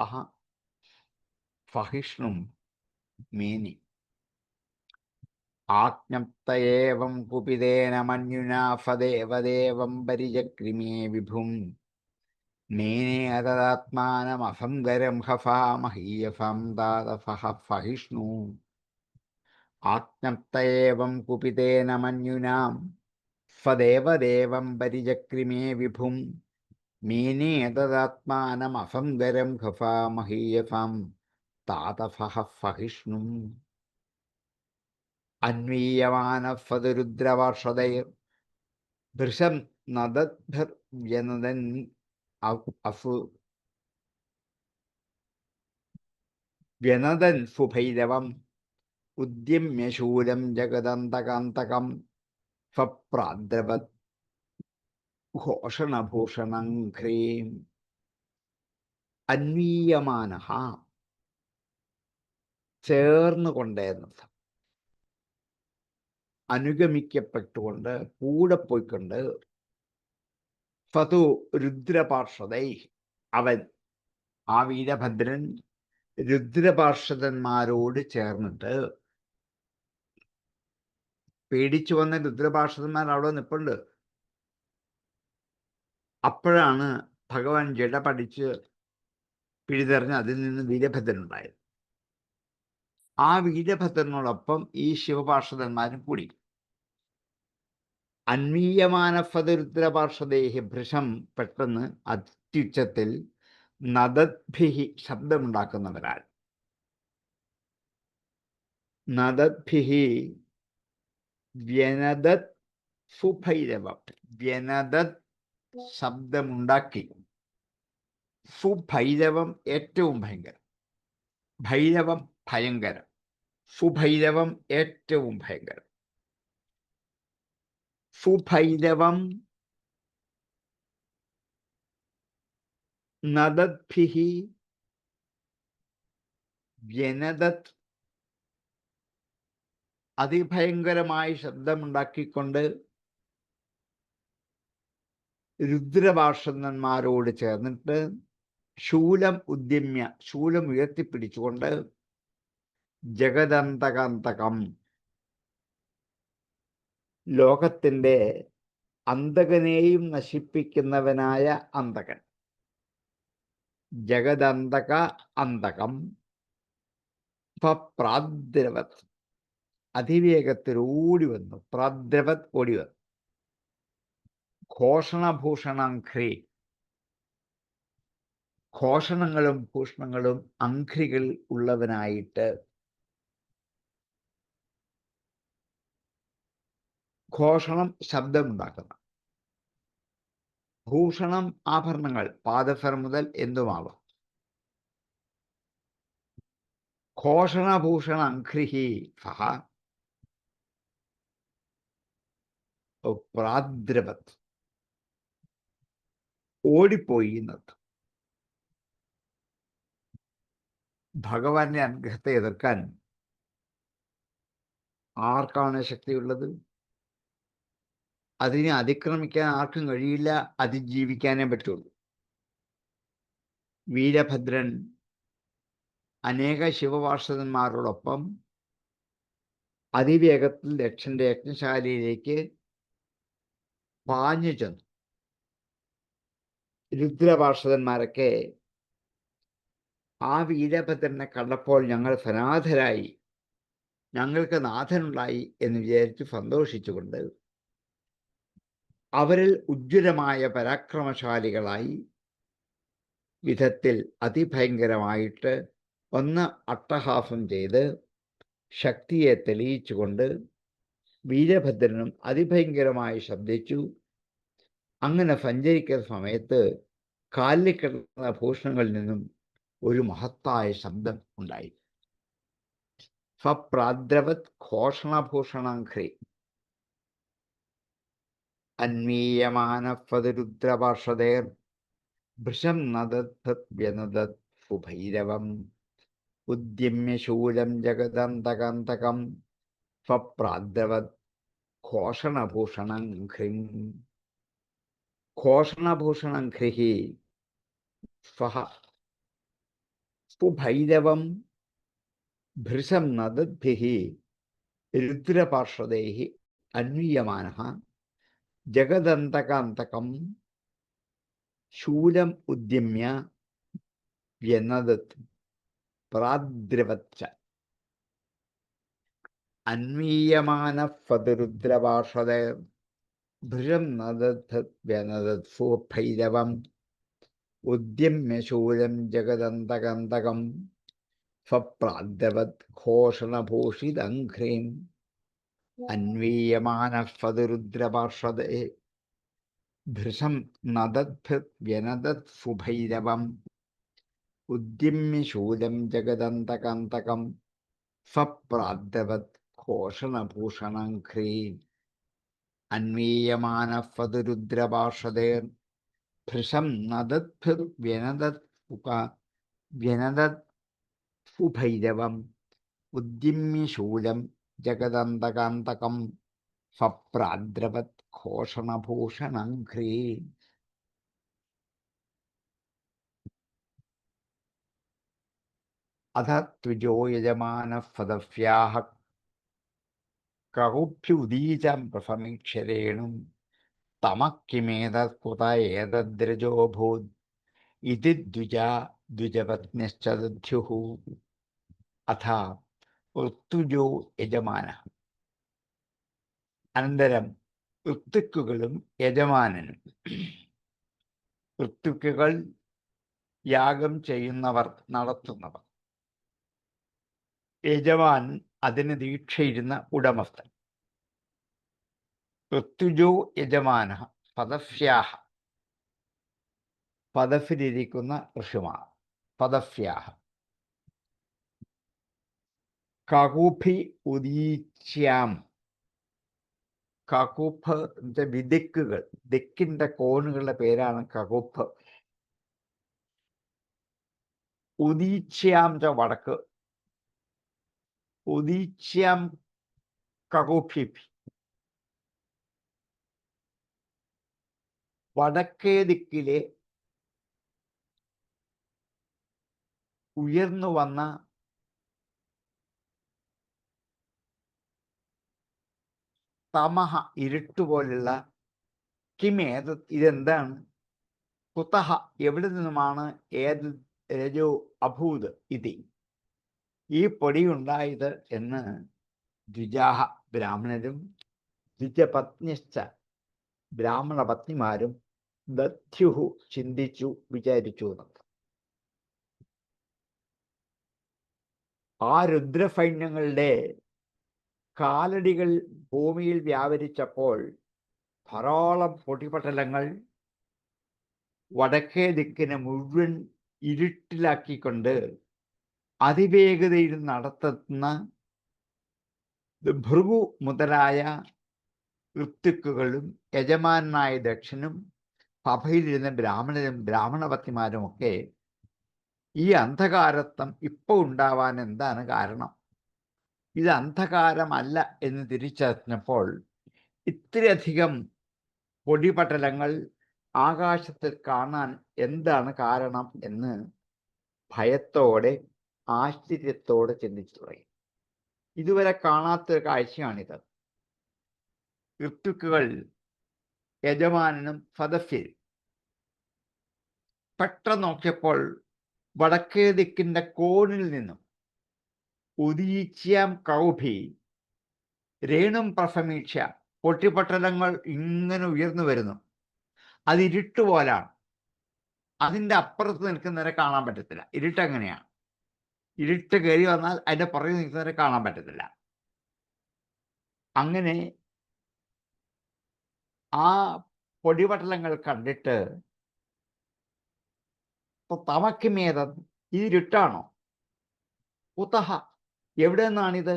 ഫഹിഷ്ണും മേനി. ആജ്ഞപ്തയേവം കുപിതേന മന്യുനാ സദേവദേവം പരിചക്രിമേ വിഭും മേനെ അതദാത്മാനമഭംഗരം ഹഫാ മഹീയസാം താതഫഹ ഫഹിഷ്ണു. ആജ്ഞപ്തയേവം കുപിതേന മന്യുനാം സ്വദേവദേവം പരിചക്രിമേ വിഭും മേനെ തദാത്മാനമഭംഗരം ഖഫാ മഹീയസാം താതഫഹ ഫഹിഷ്ണു. അന്വീയമാനസ്വരുദ്രവർഷതൈർ ഭൃശം നദദ്ഭിർവ്യനദൻ അസു വ്യനദൻ സുഭൈരവം ഉദ്യമ്യശൂലം ജഗദന്തകാന്തകം സ്വപ്രാദ്രവത് ഘോഷണഭൂഷണം ഘ്രീം. അന്വീയമാനഃ ചേർന്നുകൊണ്ടേർന്നത്, അനുഗമിക്കപ്പെട്ടുകൊണ്ട്, കൂടെ പോയിക്കൊണ്ട്, സതു രുദ്രപാർഷദൈ അവൻ, ആ വീരഭദ്രൻ രുദ്രപാർഷദന്മാരോട് ചേർന്നിട്ട്, പേടിച്ചു വന്ന രുദ്രപാർഷദന്മാർ അവിടെ നിൽപ്പുണ്ട്. അപ്പോഴാണ് ഭഗവാൻ ജട പഠിച്ച് പിഴുതെറിഞ്ഞ് അതിൽ നിന്ന് വീരഭദ്രനുണ്ടായത്. ആ വീരഭദ്രനോടൊപ്പം ഈ ശിവപാർഷദന്മാരും കൂടി. അന്വീയമാനഫതരുദ്രപാർഷദേഹി ഭൃശം, പെട്ടെന്ന് അത്യുച്ചത്തിൽ നദദ്ഭിഹി ശബ്ദമുണ്ടാക്കുന്നവരാൽ, നദദ്ഭിഹി വ്യനദത് സുഭൈരവം, വ്യനദത് ശബ്ദമുണ്ടാക്കി, സുഭൈരവം ഏറ്റവും ഭയങ്കരം, ഭൈരവം ഭയങ്കരം, സുഭൈരവം ഏറ്റവും ഭയങ്കരം. സുഭൈരവം നദദ്ഭിഹി വ്യനദത്, അതിഭയങ്കരമായി ശബ്ദമുണ്ടാക്കിക്കൊണ്ട് രുദ്രപാർഷദന്മാരോട് ചേർന്നിട്ട് ശൂലം ഉദ്യമ്യ, ശൂലം ഉയർത്തിപ്പിടിച്ചുകൊണ്ട് ജഗദന്തകാന്തകം, ലോകത്തിൻ്റെ അന്തകനെയും നശിപ്പിക്കുന്നവനായ അന്തകൻ, ജഗദന്തക അന്തകം, പ്രാദ്രവത് അതിവേഗത്തിൽ ഓടി വന്നു, പ്രാദ്രവത് ഓടി വന്നു, ഘോഷണഭൂഷണം ഘ്രീ, ഘോഷണങ്ങളും ഭൂഷണങ്ങളും അംഘ്രികൾ ഉള്ളവനായിട്ട്, ഘോഷണം ശബ്ദമുണ്ടാക്കുന്ന, ഭൂഷണം ആഭരണങ്ങൾ, പാദസരം മുതൽ എന്തുമാവാം. ഘോഷണഭൂഷണ അംഘ്രിഹി സഹ പ്രാദ്രവത്, ഓടിപ്പോയി എന്നത്. ഭഗവാന്റെ അനുഗ്രഹത്തെ എതിർക്കാൻ ആർക്കാണ് ശക്തിയുള്ളത്? അതിനെ അതിക്രമിക്കാൻ ആർക്കും കഴിയില്ല, അതിജീവിക്കാനേ പറ്റുള്ളൂ. വീരഭദ്രൻ അനേക ശിവപാർഷദന്മാരോടൊപ്പം അതിവേഗത്തിൽ ദക്ഷന്റെ യജ്ഞശാലയിലേക്ക് പാഞ്ഞു ചെന്നു. രുദ്രപാർഷദന്മാരൊക്കെ ആ വീരഭദ്രനെ കണ്ടപ്പോൾ ഞങ്ങൾ സനാഥരായി, ഞങ്ങൾക്ക് നാഥനുണ്ടായി എന്ന് വിചാരിച്ച് സന്തോഷിച്ചുകൊണ്ട് അവരിൽ ഉജ്ജ്വലമായ പരാക്രമശാലികളായി വിധത്തിൽ അതിഭയങ്കരമായിട്ട് ഒന്ന് അട്ടഹാസം ചെയ്ത് ശക്തിയെ തെളിയിച്ചുകൊണ്ട് വീരഭദ്രനും അതിഭയങ്കരമായി ശബ്ദിച്ചു. അങ്ങനെ സഞ്ചരിക്കുന്ന സമയത്ത് കാലിൽ കിടന്ന ഭൂഷണങ്ങളിൽ നിന്നും ഒരു മഹത്തായ ശബ്ദം ഉണ്ടായി. സ്വപ്രാദ്രവത് ഘോഷണഭൂഷണാഘ്രി അന്വീയമാനപദരുദ്രപാർഷദേർ ഭൃശം നദത് സുഭൈരവം ഉദ്യമ്യ ശൂലം ജഗദന്തകാന്തകം സ്വപ്രാദ്രവത് ഘോഷണഭൂഷണഘ്രിം. ഘോഷണഭൂഷണഘ്രി സ്വഹ സുഭൈരവം ഭൃശം നദദ്ഭിഃ രുദ്രപാർഷദൈഃ അന്വീയമാനഃ ജഗദന്തകാന്തകം ശൂലം ഉദ്യമ്യ വ്യനദത് പ്രാദ്രവത്. അന്വീയമാനഃ ഭൃശം നദത് വ്യനദത് സുഭൈരവം ഉദ്യമ്യ ശൂലം ജഗദന്തകാന്തകം സ്വപ്രാദ്രവത് ഘോഷണഭൂഷിതഘ്രീം. അന്വീയമാനഃ ഭൃശം നദത് വ്യനദത് സുഭൈരവം ഉദ്യമ്യ ശൂലം ജഗദന്തകാന്തകം സ്വപ്രാദ്രവത് ഘോഷണഭൂഷണഘ്രീം. അന്വീയമാനഃ ഭൃശം നദത് വ്യനദത് സുഭൈരവം ഉദ്യമ്യ ശൂലം ജഗദന്തകാന്തകം സ്വപ്രാദ്രവത് ഘോഷണഭൂഷണഘ്രീം. അഥ ത്വിജോ യജമാനഃ പദവ്യാഃ കൗഭ്യുദീചം പ്രസമീക്ഷ്യ രേണും തമഃ കിമേതത് കുത ഏതദ്രജോഭൂത് ഇതി ദ്വിജപത്ന്യശ്ച ദധ്യുഃ. അഥ ഋത്വിജോ യജമാനഃ. അനന്തരം ഋത്വിക്കുകളും യജമാനനും. ഋത്വിക്കുകൾ യാഗം ചെയ്യുന്നവർ, നടത്തുന്നവർ. യജമാൻ അതിന് ദീക്ഷയിരുന്ന ഉടമസ്ഥൻ. ഋത്വിജോ യജമാനഃ പദവ്യാഃ. പദവിലിരിക്കുന്ന ഋഷിമാർ. പദവ്യാഃ. കകൂഭി ഉദീച്യാം. കകൂഫ് വിദിക്കുകൾ, ദിക്കിന്റെ കോണുകളുടെ പേരാണ് കകൂഫ്. ഉദീച്യാം ച വടക്ക്. ഉദീച്യാം കകൂഭി. വടക്കേ ദിക്കിലെ ഉയർന്നു വന്ന തമഹ, ഇരുട്ടുപോലുള്ള, കിമേത്, ഇതെന്താണ്, കുതഹ, എവിടെ നിന്നുമാണ്, ഏത് രജോ അഭൂത് ഇതി, ഈ പൊടിയുണ്ടായത് എന്ന് ദ്വിജാഹ, ബ്രാഹ്മണരും, ദ്വിജപത്നിശ്ച, ബ്രാഹ്മണ പത്നിമാരും, ദധ്യുഹു, ചിന്തിച്ചു, വിചാരിച്ചു. ആ രുദ്രസൈന്യങ്ങളുടെ കാലടികൾ ഭൂമിയിൽ വ്യാപരിച്ചപ്പോൾ ധാരാളം പൊടിപടലങ്ങൾ വടക്കേ ദിക്കിനെ മുഴുവൻ ഇരുട്ടിലാക്കിക്കൊണ്ട് അതിവേഗതയിൽ നടത്തുന്ന ഭൃഗു മുതലായ ഋത്തുക്കുകളും യജമാനായ ദക്ഷനും സഭയിലിരുന്ന ബ്രാഹ്മണരും ബ്രാഹ്മണപത്നിമാരും ഒക്കെ ഈ അന്ധകാരത്വം ഇപ്പോൾ ഉണ്ടാവാൻ എന്താണ് കാരണം, ഇത് അന്ധകാരമല്ല എന്ന് തിരിച്ചറിഞ്ഞപ്പോൾ ഇത്രയധികം പൊടിപടലങ്ങൾ ആകാശത്തിൽ കാണാൻ എന്താണ് കാരണം എന്ന് ഭയത്തോടെ ആശ്ചര്യത്തോടെ ചിന്തിച്ചു തുടങ്ങി. ഇതുവരെ കാണാത്തൊരു കാഴ്ചയാണിത്. ഋത്തുക്കുകൾ യജമാനനും സദസ്യരും പെട്ടെന്ന് നോക്കിയപ്പോൾ വടക്കേ ദിക്കിന്റെ കോണിൽ നിന്നും ഉദീച്യാം കൗഭി രേണും പ്രസമീക്ഷ പൊട്ടിപ്പട്ടലങ്ങൾ ഇങ്ങനെ ഉയർന്നു വരുന്നു. അത് ഇരുട്ടുപോലാണ്. അതിൻ്റെ അപ്പുറത്ത് നിൽക്കുന്നവരെ കാണാൻ പറ്റത്തില്ല. ഇരുട്ടെങ്ങനെയാണ്? ഇരുട്ട് കയറി വന്നാൽ അതിൻ്റെ പുറകിൽ നിൽക്കുന്നവരെ കാണാൻ പറ്റത്തില്ല. അങ്ങനെ ആ പൊടിപടലങ്ങൾ കണ്ടിട്ട് തമക്കിമേതം, ഇത് ഇരുട്ടാണോ? കുതഹ, എവിടെ നിന്നാണിത്?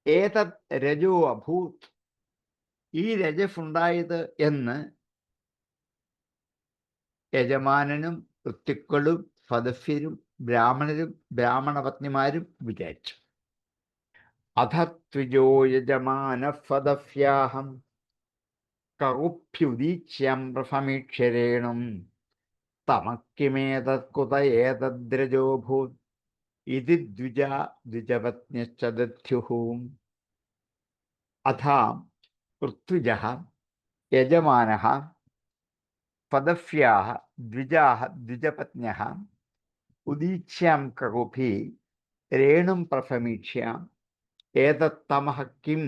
ഏതത് രജോ അഭൂത്, ഈ രജസ് ഉണ്ടായത് എന്ന് യജമാനനും ഋത്തുക്കളും സദസ്യരും ബ്രാഹ്മണരും ബ്രാഹ്മണപത്നിമാരും വിചാരിച്ചു. അധത്വിജോ യജമാന സദസ്യാഹം കറുഭ്യുദീച്യം പ്രസമീക്ഷരേണും തമക്കിമേതത്കുത ഏതദ്രജോഭൂത് ഇതി ദ്വിജപത്ന്യശ്ച ദധ്യുഃ. അഥാ ഋത്വിജഃ യജമാനഃ സദസ്യാഃ ദ്വിജാഃ ദ്വിജപത്ന്യഃ ഉദീച്യാം കറുഭി രേണും പ്രസമീക്ഷ്യ ഏതത്തമഃ കിം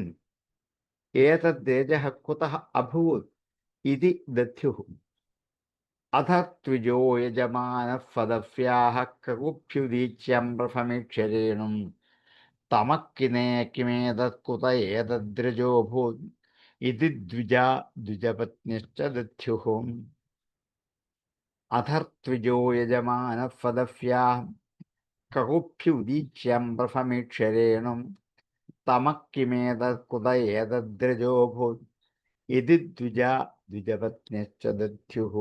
ഏതദ്രജഃ കുതഃ അഭൂത് ഇതി ദധ്യുഃ. അധ ത്വിജോ യജമാനഃ സദസ്യാഃ കറുഭ്യുദീച്യം പ്രസമീക്ഷ്യ രേണും തമക്കിമേതത്കുത ഏതദ്രജോഭൂത് ഇതി ദ്വിജപത്ന്യശ്ച ദധ്യുഃ. അധർത്വിജോ യജമാനഃ സദസ്യാഃ കറുഭ്യുദീച്യം പ്രസമീക്ഷ്യ രേണും തമക്കിമേതത്കുത ഏതദ്രജോഭൂത് ഇതി ദ്വിജപത്ന്യശ്ച ദധ്യുഃ.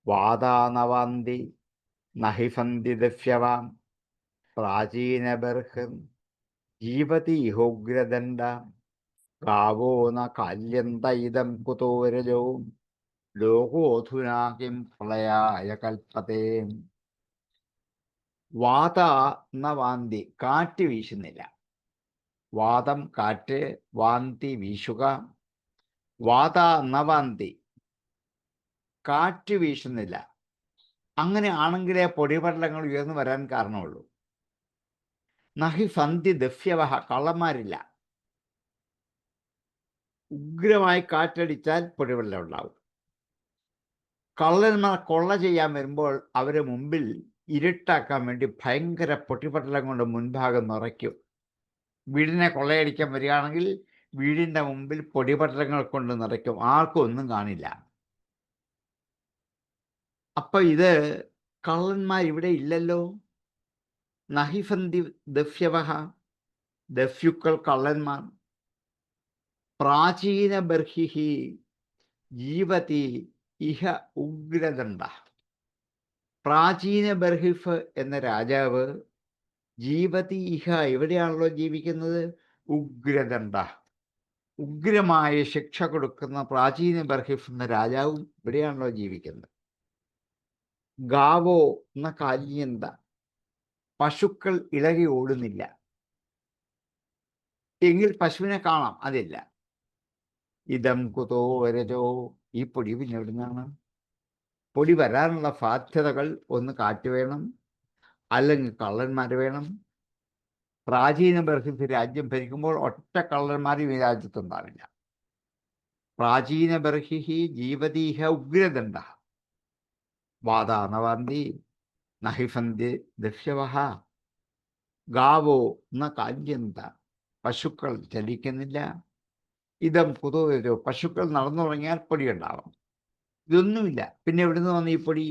വാതാനവാന്തി നഹി സന്തി ദസ്യവാം പ്രാചീനബർഹിർ ജീവതി ഇഹോഗ്രദണ്ഡ ഗാവോ ന കാല്യന്ത ഇദം കുതോ രജോ ലോകോധുനാ കിം പ്രളയായ കൽപ്പതേ. വാത ന വാന്തി, കാറ്റ് വീശുന്നില്ല. വാദം കാറ്റ്, വാന്തി വീശുക. വാത ന വാന്തി, കാറ്റ് വീശുന്നില്ല. അങ്ങനെ ആണെങ്കിലേ പൊടിപടലങ്ങൾ ഉയർന്നു വരാൻ കാരണമുള്ളൂ. നഹി സന്ധി ദസ്യവഹ, കള്ളന്മാരില്ല. ഉഗ്രമായി കാറ്റടിച്ചാൽ പൊടിപടലം ഉണ്ടാവും. കള്ളന്മാർ കൊള്ള ചെയ്യാൻ വരുമ്പോൾ അവരെ മുമ്പിൽ ഇരുട്ടാക്കാൻ വേണ്ടി ഭയങ്കര പൊട്ടിപ്പട്ടലം കൊണ്ട് മുൻഭാഗം നിറയ്ക്കും. വീടിനെ കൊള്ളയടിക്കാൻ വരികയാണെങ്കിൽ വീടിൻ്റെ മുമ്പിൽ പൊടിപടലങ്ങൾ കൊണ്ട് നിറയ്ക്കും. ആർക്കും ഒന്നും കാണില്ല. അപ്പൊ ഇത് കള്ളന്മാർ ഇവിടെ ഇല്ലല്ലോ. നഹിസന്ധി ദസ്യവഹ, ദസ്യുക്കൾ കള്ളന്മാർ. പ്രാചീന ബർഹിഹി ജീവതി ഇഹ ഉഗ്രദണ്ഡ. പ്രാചീന ബർഹിഫ് എന്ന രാജാവ് ജീവതി ഇഹ, എവിടെയാണല്ലോ ജീവിക്കുന്നത്? ഉഗ്രദണ്ഡ, ഉഗ്രമായ ശിക്ഷ കൊടുക്കുന്ന പ്രാചീന ബർഹിഫ് എന്ന രാജാവും ഇവിടെയാണല്ലോ ജീവിക്കുന്നത്. ഗാവോ എന്ന കാല്യന്ത, പശുക്കൾ ഇളകി ഓടുന്നില്ല. എങ്കിൽ പശുവിനെ കാണാം, അതില്ല. ഇതം കുതോ രജോ, ഈ പൊടി പിന്നെ എവിടുന്നാണ്? പൊടി വരാനുള്ള സാധ്യതകൾ ഒന്ന് കാറ്റ് വേണം, അല്ലെങ്കിൽ കള്ളന്മാർ വേണം. പ്രാചീന ബർഹിഫ് രാജ്യം ഭരിക്കുമ്പോൾ ഒറ്റ കള്ളന്മാരും ഈ രാജ്യത്തുണ്ടാവില്ല. പ്രാചീന ബർഹിഹി ജീവതീഹ ഉഗ്രദണ്ഡ വാദാനവാന്തി നഹിസന്തി ദസ്യവഹ ഗാവോ ന കാല്യന്ത പശുക്കൾ ചലിക്കുന്നില്ല. ഇതം കുതോ പശുക്കൾ നടന്നു തുടങ്ങിയാൽ പൊടി ഉണ്ടാവും. ഇതൊന്നുമില്ല. പിന്നെ എവിടുന്ന് വന്ന ഈ പൊടി?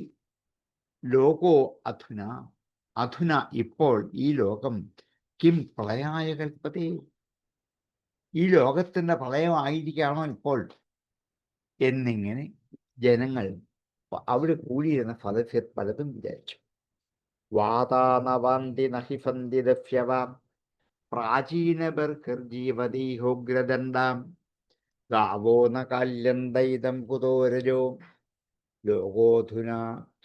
ലോകോ അധുന അധുന ഇപ്പോൾ ഈ ലോകം കിം പ്രളയായ കൽപ്പതേ, ഈ ലോകത്തിന്റെ പ്രളയമായിരിക്കുകയാണോ ഇപ്പോൾ എന്നിങ്ങനെ ജനങ്ങൾ അവിടെ കൂടിയിരുന്ന സദസ്യർ പലതും വിചാരിച്ചു. വാതാനവാന്തി നഹിഫന്തി ദഫ്യവാം പ്രാചീനബർഹിർജീവതീഹോഗ്രദണ്ഡാം ഗാവോ ന കാല്യന്തൈതം കുതോരജോ ലോകോധുന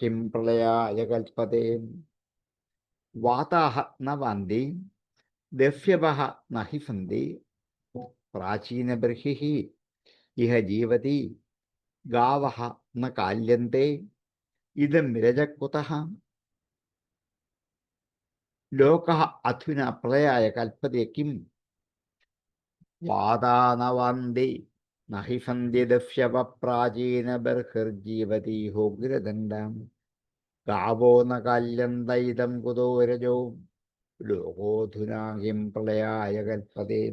കിം പ്രളയായ കൽപ്പതേ. വാതാഹ ന വാന്തി ദഫ്യവഃ നഹി സന്തി പ്രാചീനബർഹിഃ ഇഹ ജീവതി ഗാവഃ ന കാല്യന്തെ ഇദം വിരജകുതഃ ലോകഃ അധുന പ്രളയായ കൽപ്പതേ കിം. വാതാനവാന്തി നഹി സന്തി ദഫ്യവ പ്രാചീനബർഹിർജീവതീഹോഗ്രദണ്ഡാം ഗാവോ ന കാല്യന്തൈതം കുതോരജോ ലോകോധുനാ കിം പ്രളയായ കൽപ്പതേ.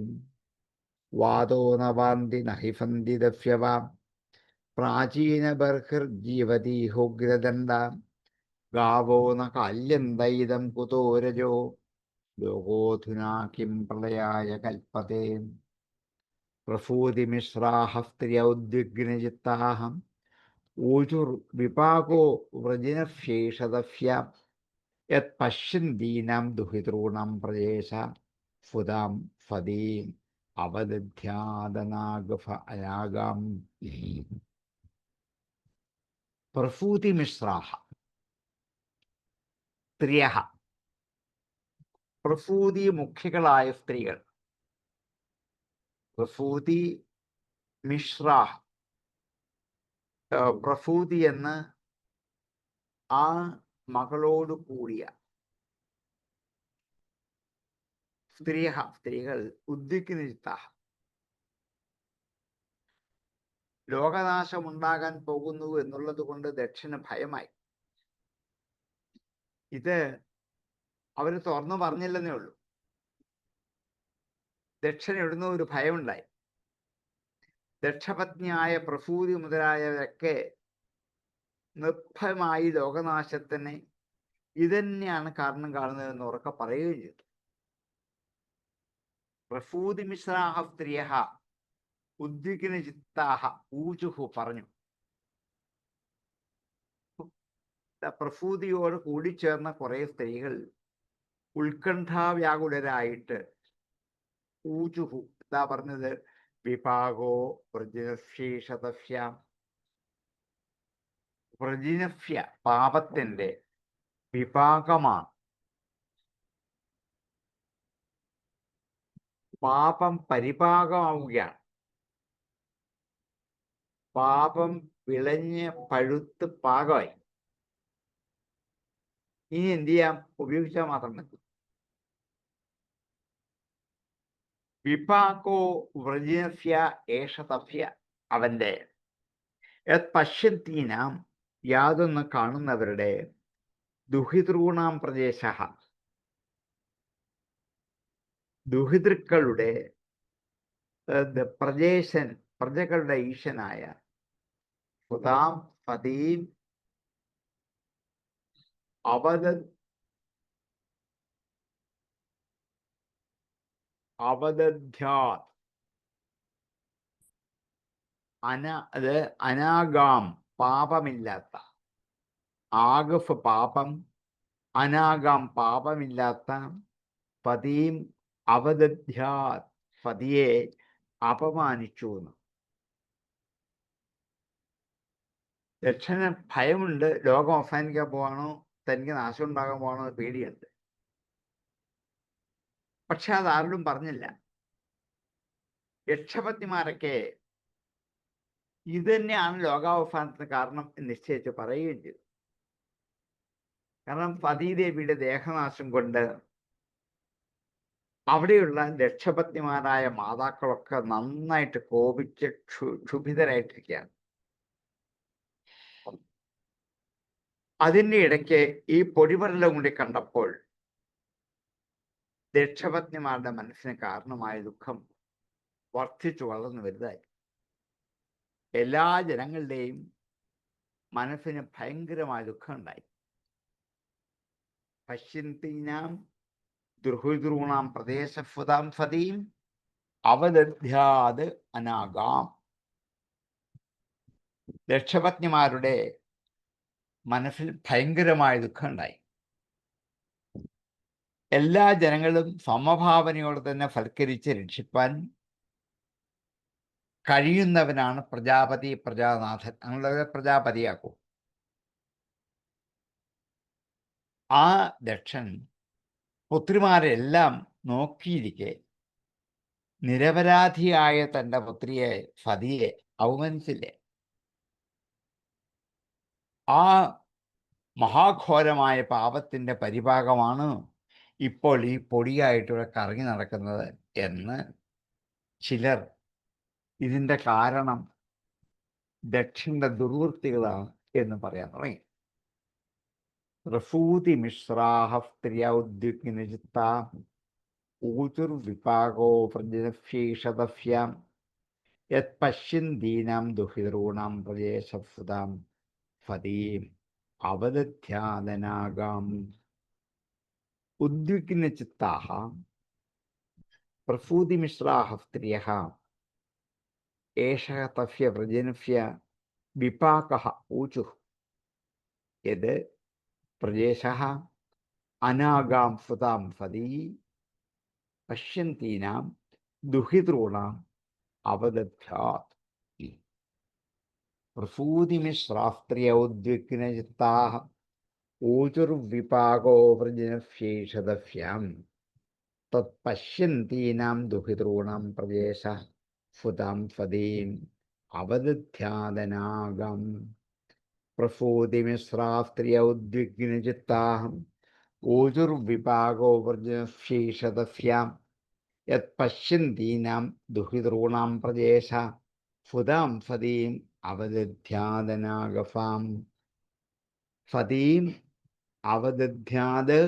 വാതോ ന വാന്തി നഹി സന്തി ദഫ്യവാം പ്രാചീനബർഹിർജീവതീഹോഗ്രദണ്ഡാം ഗാവോ ന കാല്യന്തൈതം കുതോരജോ ലോകോധുനാ കിം പ്രളയായ കൽപ്പതേ. പ്രസൂതിമിശ്രാഃ സ്ത്രിയൗദ്വിഗ്നചിത്താഃ ഊചുർവിപാകോ വ്രജിനശേഷദഫ്യാം യത് പശ്യന്തീനാം ദുഹിതॄണാം പ്രജേശ ഫുതാം ഫദീം അവദധ്യാദനാഗഫ അനാഗാം. പ്രസൂതിമിശ്രാഃ സ്ത്രീയഃ, പ്രസൂതി മുഖ്യകളായ സ്ത്രീകൾ. പ്രസൂതി മിശ്രാഹ്, പ്രസൂതി എന്ന് ആ മകളോട് കൂടിയ സ്ത്രീകൾ ഉദ്വിഗ്നചിത്താഃ, ലോകനാശമുണ്ടാകാൻ പോകുന്നു എന്നുള്ളത് കൊണ്ട് ദക്ഷന് ഭയമായി. ഇത് അവര് തുറന്നു പറഞ്ഞില്ലെന്നേ ഉള്ളൂ. ദക്ഷൻ എവിടുന്ന് ഒരു ഭയമുണ്ടായി. ദക്ഷപത്നിയായ പ്രസൂതി മുതലായവരൊക്കെ നിർഭയമായി ലോകനാശത്തിന് ഇതന്നെയാണ് കാരണം കാണുന്നതെന്ന് ഉറക്കെ പറയുകയും ചെയ്തു. പ്രസൂതിമിശ്രാഹ സ്ത്രീയഃ ഉദ്വിഗ്നചിത്താഃ ഊചുഹു പറഞ്ഞു. പ്രസൂതിയോട് കൂടിച്ചേർന്ന കുറെ സ്ത്രീകൾ ഉത്കണ്ഠാവ്യാകുലരായിട്ട് ഊചുഹു എന്താ പറഞ്ഞത്? വിപാകോ വ്രജിനശേഷതഫ്യാം. വ്രജിനഫ്യ പാപത്തിന്റെ വിപാകമാണ്. പാപം പരിപാകമാവുകയാണ്. പാപം വിളഞ്ഞ് പഴുത്ത് പാകമായി. ഇനി എന്ത് ചെയ്യാം? ഉപയോഗിച്ചാൽ മാത്രം മതി. വിപാകോ വ്രജിനഫ്യ ഏഷതഫ്യ, അവന്റെ പശ്യന്തീനാം യാതൊന്ന് കാണുന്നവരുടെ ദുഹിതൃണാം പ്രദേശ, ദുഹിതൃക്കളുടെ പ്രജേശൻ, പ്രജകളുടെ ഈശനായ സുതാം പതീം അവദധ്യാത് അനാഗാം പാപമില്ലാത്ത, ആഗഫ് പാപം, അനാഗാം പാപമില്ലാത്ത, പതിയും അവദധ്യാത് പതിയെ അപമാനിച്ചു എന്ന്. ദക്ഷന് ഭയമുണ്ട്. ലോകം അവസാനിക്കാൻ പോവാണോ, തനിക്ക് നാശം ഉണ്ടാകാൻ പോവാണോ എന്ന് പേടിയുണ്ട്. പക്ഷെ അതാരോടും പറഞ്ഞില്ല. യക്ഷപത്നിമാരൊക്കെ ഇത് തന്നെയാണ് ലോകാവസാനത്തിന് കാരണം എന്ന് നിശ്ചയിച്ച് പറയുകയും ചെയ്തു. കാരണം പതീദേവിയുടെ ദേഹനാശം കൊണ്ട് അവിടെയുള്ള ലക്ഷപത്നിമാരായ മാതാക്കളൊക്കെ നന്നായിട്ട് കോപിച്ച് ക്ഷുഭിതരായിട്ടിരിക്കുകയാണ്. അതിൻ്റെ ഇടയ്ക്ക് ഈ പൊടിപടലം കൂടി കണ്ടപ്പോൾ ദക്ഷപത്നിമാരുടെ മനസ്സിന് കാരണമായ ദുഃഖം വർദ്ധിച്ചു വളർന്നു വലുതായി. എല്ലാ ജനങ്ങളുടെയും മനസ്സിന് ഭയങ്കരമായ ദുഃഖം ഉണ്ടായി. പശ്യന്തീനാം ദുർഹൃദൂണാം പ്രദേശഫുതാം ഫതീം അവദധ്യാത് അനാഗാം. ദക്ഷപത്നിമാരുടെ മനസ്സിൽ ഭയങ്കരമായ ദുഃഖം ഉണ്ടായി. എല്ലാ ജനങ്ങളും സമഭാവനയോടെ തന്നെ സൽക്കരിച്ച് രക്ഷിപ്പാൻ കഴിയുന്നവനാണ് പ്രജാപതി, പ്രജാനാഥൻ. അങ്ങനെയുള്ളത് പ്രജാപതിയാക്കും. ആ ദക്ഷൻ പുത്രിമാരെല്ലാം നോക്കിയിരിക്കെ നിരപരാധിയായ തൻ്റെ പുത്രിയെ സതിയെ അവമാനിച്ചില്ലേ? ആ മഹാഘോരമായ പാപത്തിൻ്റെ പരിഭാഗമാണ് ഇപ്പോൾ ഈ പൊടിയായിട്ടിവിടെ കറങ്ങി നടക്കുന്നത് എന്ന് ചിലർ ഇതിൻ്റെ കാരണം ദക്ഷന്റെ ദുർവൃത്തികളാണ് എന്ന് പറയാൻ തുടങ്ങി. പ്രസൂതി മിശ്രാഹ സ്ത്രീയൗദ്യുഗ്നിജിത്ത ഊചുർവിപാകോ പ്രജനശേഷതഫ്യാം യത് പശ്യന്തീനാം ദുഹിതॄണാം പ്രദേശസുതാം ഫതീം അവദധ്യാദനാഗാം. ഉദ്വിഗ്നചിത്താഃ പ്രസൂതിമിശ്രാः സ്ത്രിയः ഏഷः തസ്യ പ്രജനസ്യ വിപാകः ഊചുഃ യത് പ്രദേശः അനാഗാം സുതാം ഫതീ പശ്യന്തീനാം ദുഹിതॄണാം അവദധ്യാത്. പ്രസൂതിമിശ്രാസ്ത്രിയൗദ്വിഗ്നചിത്താഃ ഊചുർവിപാകോ പ്രജനശേഷതഫ്യാം തത് പശ്യന്തീനാം ദുഹിതॄണാം പ്രദേശഃ സുതാം ഫതീം അവദധ്യാദനാഗം. പ്രസൂതിമിശ്രാസ്ത്രിയൗദ്വിഗ്നചിത്താഃ ഊചുർവിപാകോ പ്രജനശേഷതഫ്യാം യത് പശ്യന്തീനാം ദുഹിതॄണാം പ്രദേശഃ സുതാം ഫതീം അവദധ്യാദനാഗഫാം. ഫതീം അവദധ്യാത്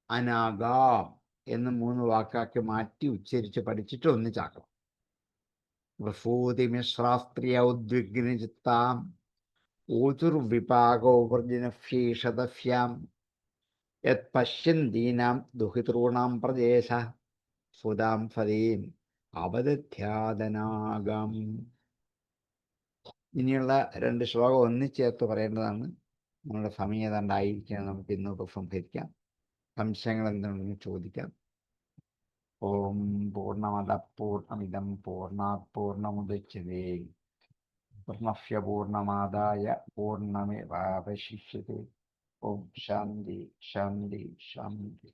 അനാഗാം എന്ന് 3 വാക്കാക്കി മാറ്റി ഉച്ചരിച്ച് പഠിച്ചിട്ട് ഒന്നിച്ചാക്കണം. പ്രസൂതിമിശ്രാസ്ത്രിയൗദ്വിഗ്നചിത്താം ഊചുർവിപാകോ പ്രജനശേഷതഫ്യാം യത് പശ്യന്തീനാം ദുഹിതॄണാം പ്രദേശഃ സുതാം ഫതീം അവദധ്യാദനാഗം. ഇനിയുള്ള 2 ശ്ലോകം ഒന്നിച്ചേർത്ത് പറയേണ്ടതാണ്. നമ്മുടെ സമയം ഏതാണ്ടായിരിക്കണം. നമുക്ക് ഇന്ന് ഉപസംഹരിക്കാം. സംശയങ്ങൾ എന്തുണ്ടെന്ന് ചോദിക്കാം. ഓം പൂർണ്ണമദ പൂർണ്ണമിദം പൂർണ്ണാത് പൂർണ്ണമുദച്യതേ പൂർണ്ണസ്യ പൂർണ്ണമാദായ പൂർണ്ണമേവാവശിഷ്യതേ. ഓം ശാന്തി ശാന്തി ശാന്തി.